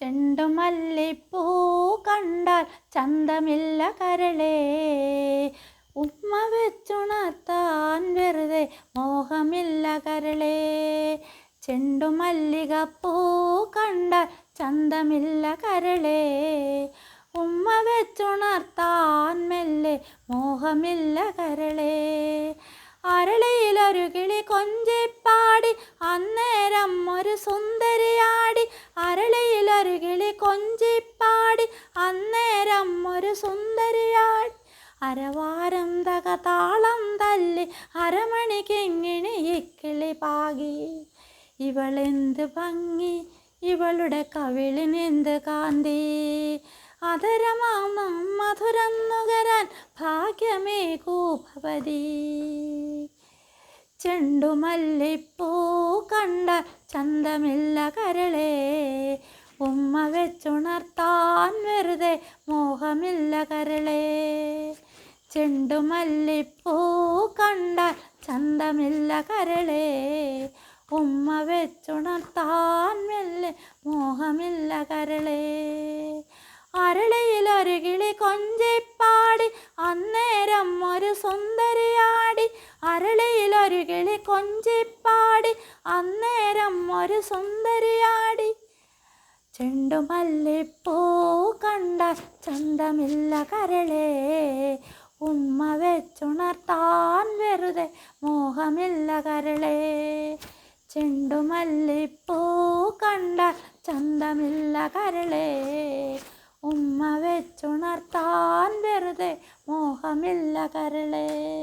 ചെണ്ടുമല്ലിപ്പൂ കണ്ടാൽ ചന്തമില്ല കരളേ, ഉമ്മ വെച്ചുണർത്താൻ വെറുതെ മോഹമില്ല കരളേ. ചെണ്ടുമല്ലികപ്പൂ കണ്ടാൽ ചന്തമില്ല കരളേ, ഉമ്മ വെച്ചുണർത്താൻ മെല്ലെ മോഹമില്ല കരളേ. അരളിയിലൊരു കിളി കൊഞ്ചിപ്പാടി അന്നേരം ഒരു സുന്ദരിയാടി. അരളിയിലൊരു കിളി കൊഞ്ചിപ്പാടി അന്നേരം ഒരു സുന്ദരിയാടി. അരവാരം താളം തല്ലി അരമണിക്കിങ്ങിണി ഇക്കിളി പാകി. ഇവളെന്ത് ഭംഗി, ഇവളുടെ കവിളിനെന്ത് കാന്തി. അധരമാം മധുരം നുകരാൻ ഭാഗ്യമേകൂ ഭവതി. ചെണ്ടുമല്ലിപ്പൂ കണ്ടാൽ ചന്തമില്ല കരളേ, ഉമ്മ വെച്ചുണർത്താൻ വെറുതെ മോഹമില്ല കരളേ. ചെണ്ടുമല്ലിപ്പൂ കണ്ടാൽ ചന്തമില്ല കരളേ, ഉമ്മ വെച്ചുണർത്താൻ മെല്ലെ മോഹമില്ല കരളേ. അരളിയിലൊരു കിളി കൊഞ്ചിപ്പാടി അന്നേരം ഒരു സുന്ദരിയാടി. അരളിയിലൊരു കിളി കൊഞ്ചിപ്പാടി അന്നേരം ഒരു സുന്ദരിയാടി. ചെണ്ടുമല്ലിപ്പൂ കണ്ടാൽ ചന്തമില്ല കരളേ, ഉമ്മ വെച്ചുണർത്താൻ വെറുതെ മോഹമില്ല കരളേ. ചെണ്ടുമല്ലിപ്പൂ കണ്ടാൽ ചന്തമില്ല കരളേ, ഉമ്മ വെച്ചുണർത്താൻ വെറുതെ മോഹമില്ല കരളേ.